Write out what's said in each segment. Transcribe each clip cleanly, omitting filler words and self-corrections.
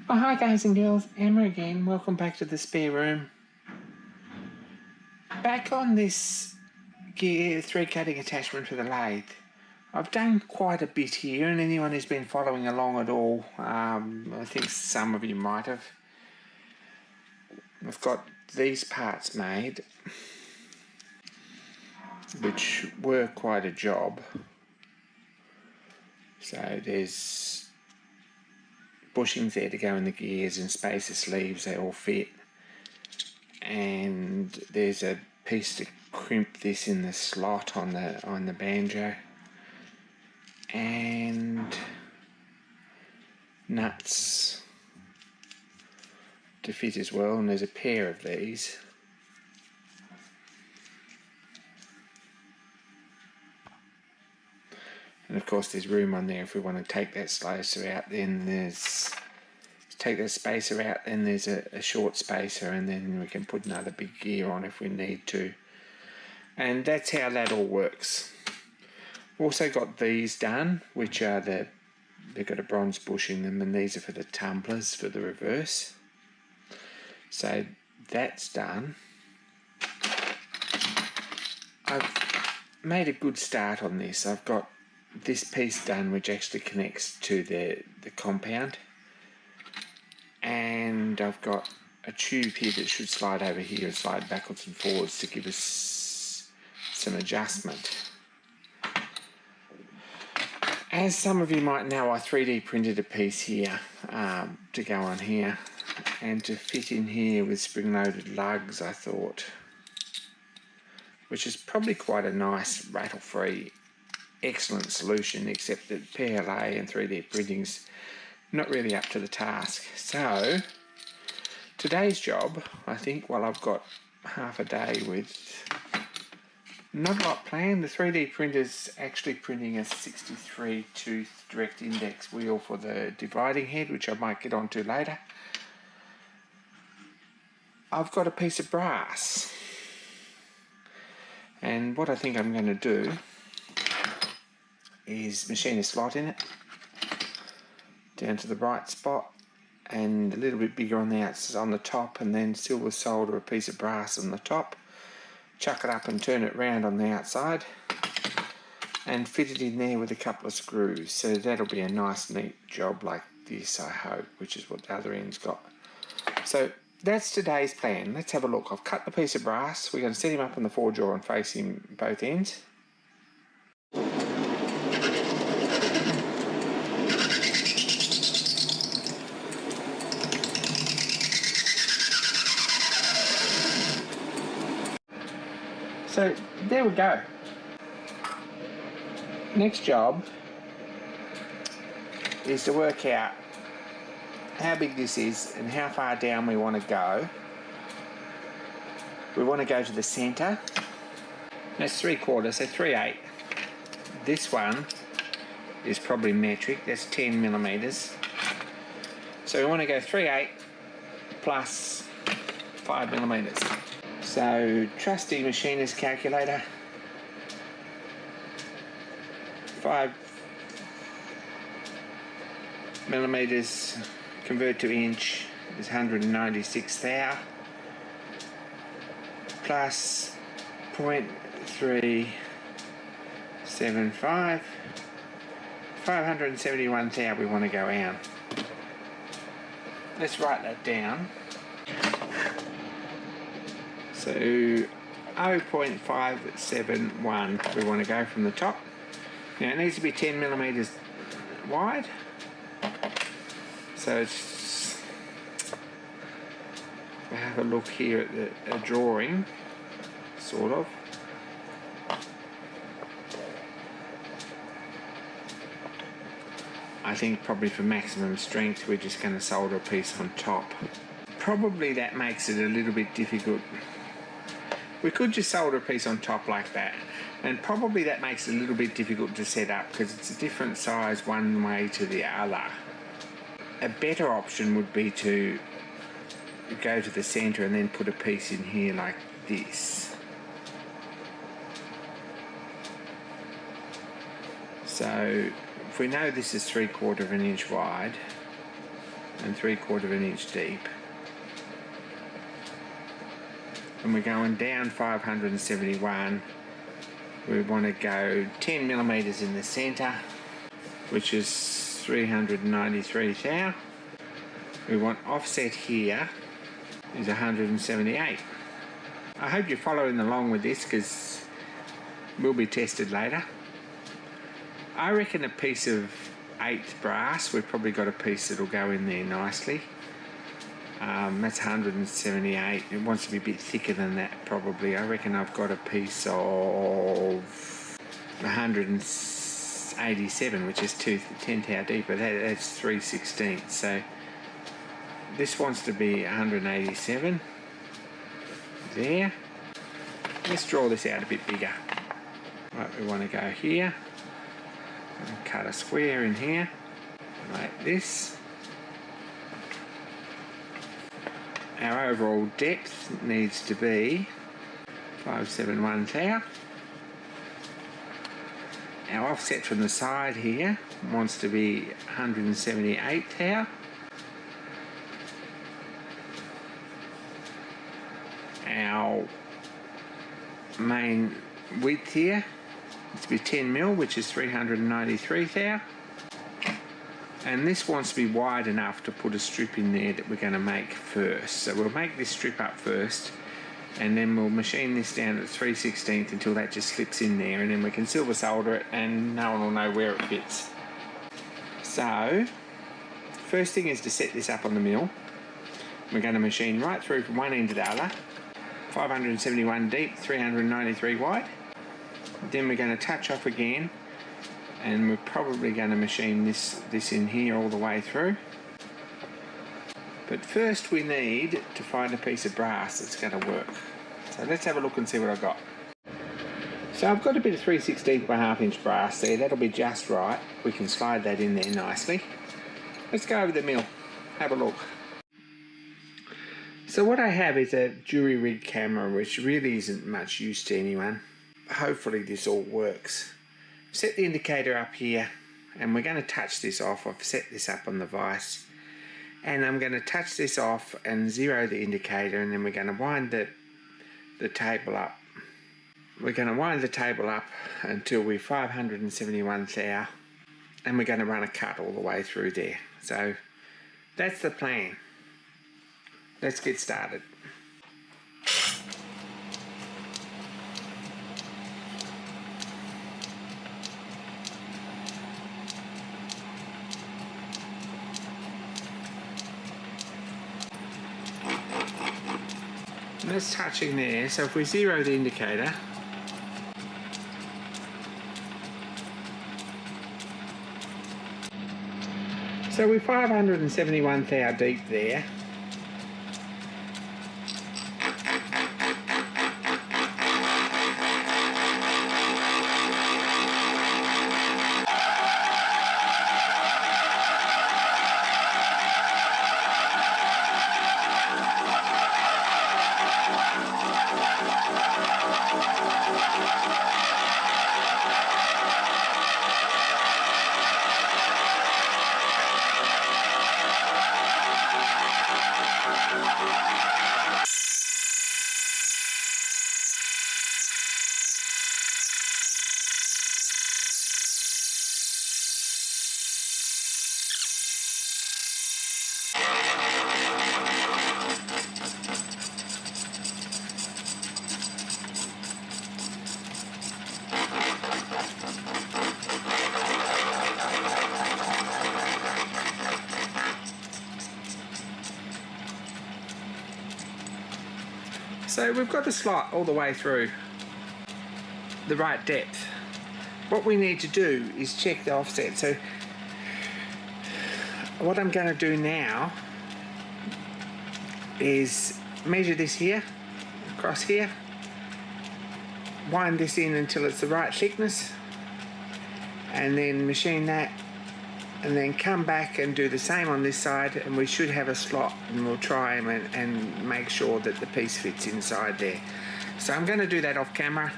Oh, hi guys and girls, Emma again. Welcome back to the spare room. Back on this gear thread cutting attachment for the lathe. I've done quite a bit here, and anyone who's been following along at all, I think some of you might have. I've got these parts made, which were quite a job. So there's bushings there to go in the gears and spacer sleeves, they all fit. And there's a piece to crimp this in the slot on the banjo, and nuts to fit as well, and there's a pair of these. And of course there's room on there if we want to take that slicer out, then there's take that spacer out, then there's a short spacer, and then we can put another big gear on if we need to. And that's how that all works. Also got these done, which are they've got a bronze bush in them, and these are for the tumblers for the reverse. So that's done. I've made a good start on this. I've got this piece done, which actually connects to the compound. And I've got a tube here that should slide over here and slide backwards and forwards to give us some adjustment. As some of you might know, I 3D printed a piece here to go on here, and to fit in here with spring-loaded lugs, I thought, which is probably quite a nice rattle-free, excellent solution, except that PLA and 3D printing's not really up to the task. So today's job, I think, while I've got half a day with not a lot planned, the 3D printer's actually printing a 63 tooth direct index wheel for the dividing head, which I might get onto later. I've got a piece of brass, and what I think I'm going to do is machine a slot in it down to the right spot, and a little bit bigger on the outside on the top, and then silver solder a piece of brass on the top, chuck it up and turn it round on the outside, and fit it in there with a couple of screws. So that'll be a nice neat job like this, I hope, which is what the other end's got. So that's today's plan. Let's have a look. I've cut the piece of brass. We're going to set him up on the four-jaw and face him both ends. So there we go. Next job is to work out how big this is and how far down we want to go. We want to go to the centre. That's 3/4, so 3/8. This one is probably metric, that's 10 millimetres. So we want to go 3/8 plus 5 millimetres. So trusty machinist calculator, 5 millimetres convert to inch is 196 thou, plus 0.375, 571 thou we want to go out. Let's write that down. So 0.571 we want to go from the top. Now it needs to be 10 millimetres wide. So it's, we have a look here at a drawing, sort of. I think probably for maximum strength we're just going to solder a piece on top. Probably that makes it a little bit difficult. We could just solder a piece on top like that, and probably that makes it a little bit difficult to set up because it's a different size one way to the other. A better option would be to go to the centre and then put a piece in here like this. So if we know this is 3/4 of an inch wide, 3/4 inch deep. And we're going down 571. We want to go 10 millimeters in the center, which is 393 thou. We want offset here is 178. I hope you're following along with this because we'll be tested later. I reckon a piece of 8th brass, we've probably got a piece that'll go in there nicely. That's 178. It wants to be a bit thicker than that probably. I reckon I've got a piece of 187, which is 10 thou deeper. That's 3/16. So this wants to be 187. There. Let's draw this out a bit bigger. Right, we want to go here and cut a square in here like this. Our overall depth needs to be 571 thou. Our offset from the side here wants to be 178 thou. Our main width here needs to be 10 mil, which is 393 thou. And this wants to be wide enough to put a strip in there that we're going to make first. So we'll make this strip up first, and then we'll machine this down at 3/16 until that just slips in there, and then we can silver solder it and no one will know where it fits. So first thing is to set this up on the mill. We're going to machine right through from one end to the other, 571 deep, 393 wide. Then we're going to touch off again, and we're probably going to machine this in here all the way through. But first we need to find a piece of brass that's going to work. So let's have a look and see what I've got. So I've got a bit of 3/16 by 1/2 inch brass there. That'll be just right. We can slide that in there nicely. Let's go over the mill, have a look. So what I have is a jury rig camera, which really isn't much use to anyone. Hopefully this all works. Set the indicator up here, and we're going to touch this off. I've set this up on the vise, and I'm going to touch this off and zero the indicator, and then we're going to wind the table up. We're going to wind the table up until we're 571 thou, and we're going to run a cut all the way through there. So that's the plan. Let's get started. That's touching there, so if we zero the indicator, so we're 571 thou deep there. So we've got the slot all the way through the right depth. What we need to do is check the offset. So what I'm going to do now is measure this here, across here, wind this in until it's the right thickness, and then machine that, and then come back and do the same on this side, and we should have a slot, and we'll try and make sure that the piece fits inside there. So I'm going to do that off camera.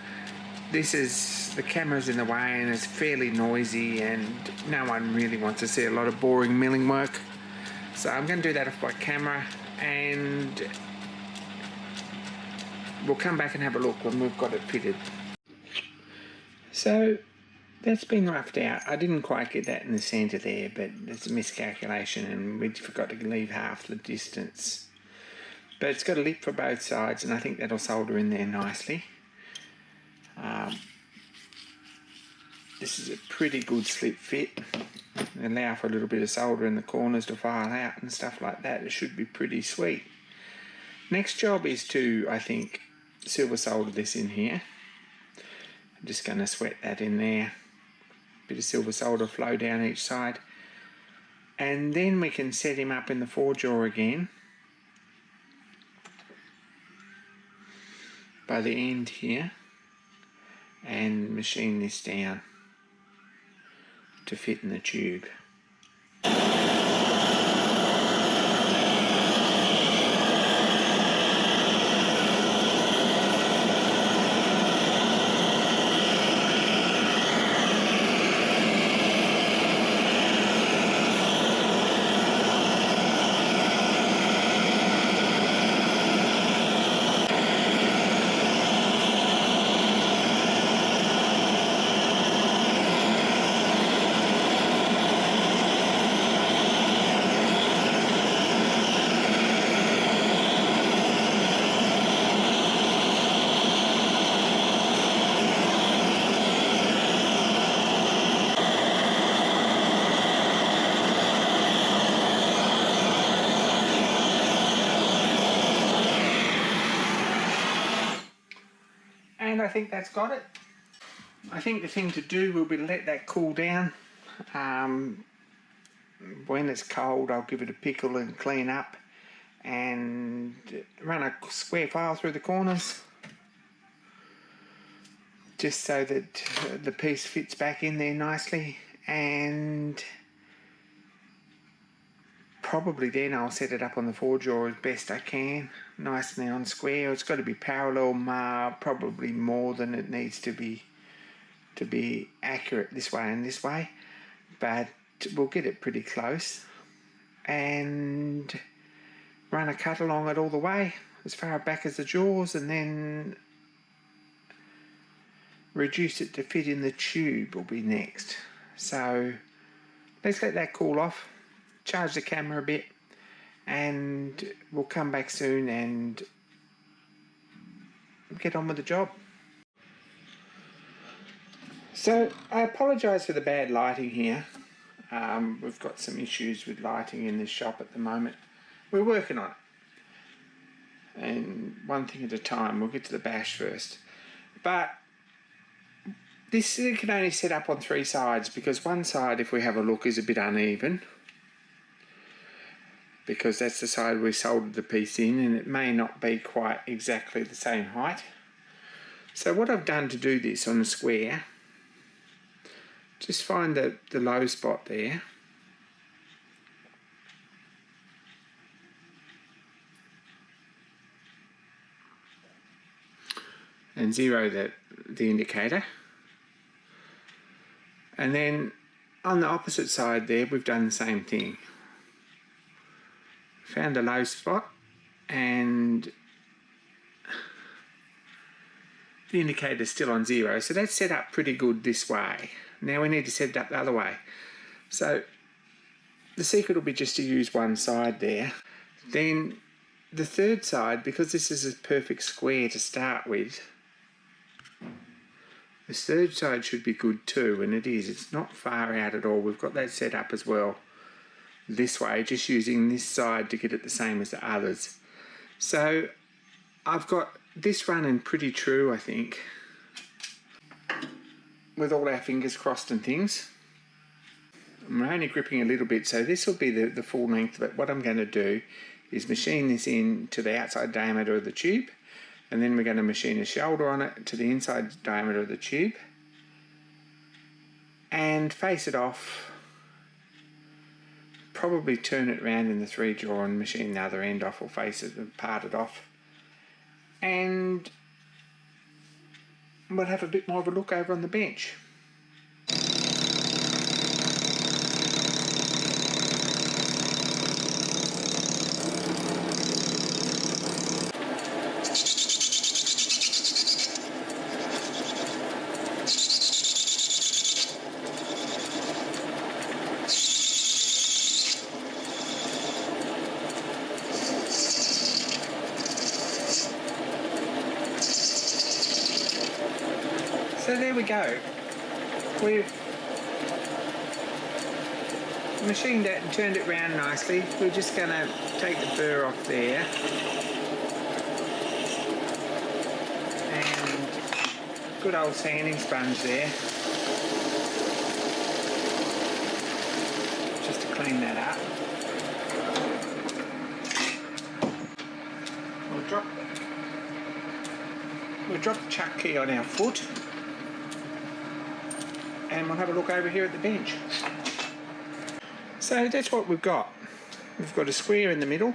The camera's in the way and it's fairly noisy, and no one really wants to see a lot of boring milling work. So I'm going to do that off by camera, and we'll come back and have a look when we've got it fitted. So that's been roughed out. I didn't quite get that in the centre there, but it's a miscalculation and we forgot to leave half the distance. But it's got a lip for both sides, and I think that'll solder in there nicely. This is a pretty good slip fit. Allow for a little bit of solder in the corners to file out and stuff like that. It should be pretty sweet. Next job is to, I think, silver solder this in here. I'm just going to sweat that in there. Bit of silver solder flow down each side. And then we can set him up in the 4-jaw again by the end here and machine this down to fit in the tube. And I think that's got it. I think the thing to do will be to let that cool down. When it's cold, I'll give it a pickle and clean up and run a square file through the corners, just so that the piece fits back in there nicely, and probably then I'll set it up on the 4-jaw as best I can, nicely on square. It's got to be parallel, probably more than it needs to be accurate this way and this way, but we'll get it pretty close and run a cut along it all the way as far back as the jaws, and then reduce it to fit in the tube will be next. So let's let that cool off, charge the camera a bit, and we'll come back soon and get on with the job. So I apologise for the bad lighting here. We've got some issues with lighting in this shop at the moment. We're working on it, and one thing at a time. We'll get to the bash first. But this can only set up on 3 sides, because one side, if we have a look, is a bit uneven, because that's the side we soldered the piece in, and it may not be quite exactly the same height. So what I've done to do this on the square, just find the low spot there, and zero the indicator, and then on the opposite side there we've done the same thing. Found a low spot and the indicator's still on 0, so that's set up pretty good this way. Now we need to set it up the other way. So the secret will be just to use one side there. Then the third side, because this is a perfect square to start with, the third side should be good too, and it is. It's not far out at all. We've got that set up as well this way, just using this side to get it the same as the others. So I've got this running pretty true, I think, with all our fingers crossed and things. I'm only gripping a little bit, so this will be the full length of it. What I'm going to do is machine this in to the outside diameter of the tube, and then we're going to machine a shoulder on it to the inside diameter of the tube and face it off, probably turn it around in the 3-jaw and machine the other end off, or face it and part it off, and we'll have a bit more of a look over on the bench. there we go. We've machined it and turned it round nicely. We're just going to take the burr off there. And good old sanding sponge there. Just to clean that up. We'll drop the chuck key on our foot. And we'll have a look over here at the bench. So that's what we've got. We've got a square in the middle.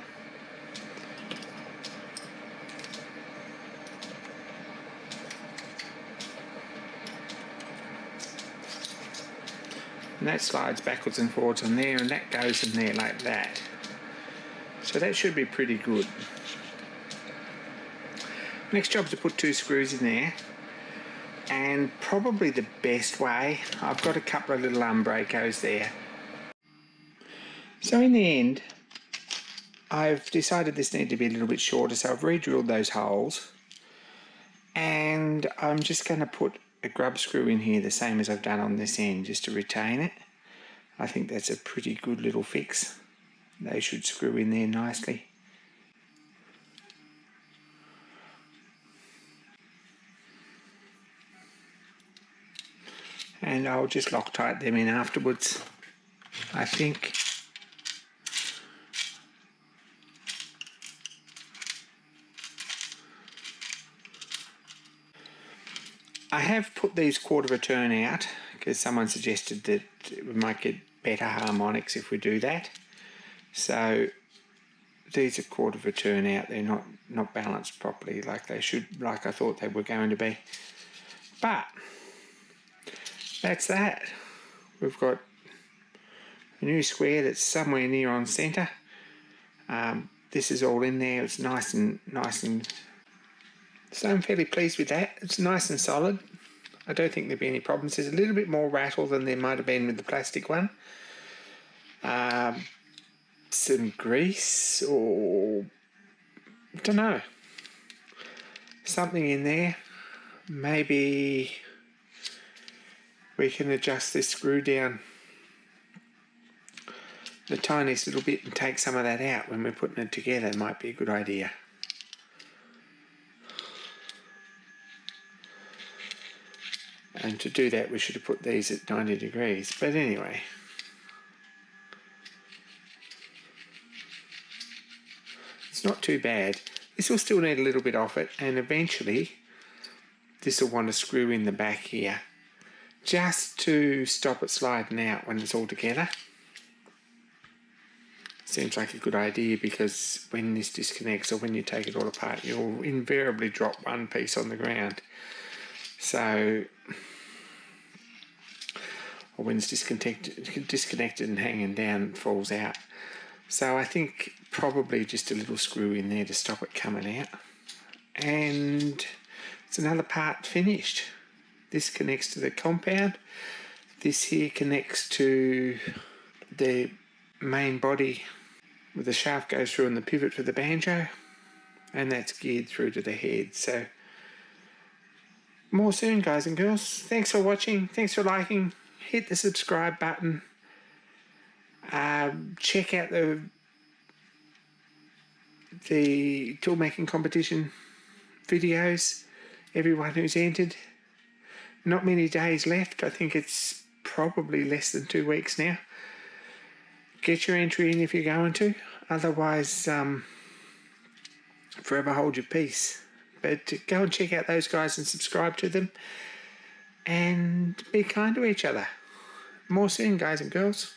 And that slides backwards and forwards on there, and that goes in there like that. So that should be pretty good. Next job is to put 2 screws in there. And probably the best way, I've got a couple of little umbracos there. So in the end, I've decided this needed to be a little bit shorter, so I've re-drilled those holes. And I'm just going to put a grub screw in here, the same as I've done on this end, just to retain it. I think that's a pretty good little fix. They should screw in there nicely. And I'll just Loctite them in afterwards, I think. I have put these 1/4 of a turn out because someone suggested that we might get better harmonics if we do that. So these are 1/4 of a turn out. They're not balanced properly like they should, like I thought they were going to be. But that's that. We've got a new square that's somewhere near on centre. This is all in there. It's nice and so I'm fairly pleased with that. It's nice and solid. I don't think there'll be any problems. There's a little bit more rattle than there might have been with the plastic one. Some grease or I don't know. Something in there. Maybe we can adjust this screw down the tiniest little bit and take some of that out when we're putting it together. It might be a good idea. And to do that we should have put these at 90 degrees. But anyway. It's not too bad. This will still need a little bit off it, and eventually this will want to screw in the back here just to stop it sliding out when it's all together. Seems like a good idea because when this disconnects or when you take it all apart, you'll invariably drop one piece on the ground. So, or when it's disconnected and hanging down, it falls out. So I think probably just a little screw in there to stop it coming out. And it's another part finished. This connects to the compound. This here connects to the main body where the shaft goes through and the pivot for the banjo. And that's geared through to the head. So more soon, guys and girls. Thanks for watching. Thanks for liking. Hit the subscribe button. Check out the tool making competition videos. Everyone who's entered. Not many days left. I think it's probably less than 2 weeks now. Get your entry in if you're going to. Otherwise, forever hold your peace. But go and check out those guys and subscribe to them. And be kind to each other. More soon, guys and girls.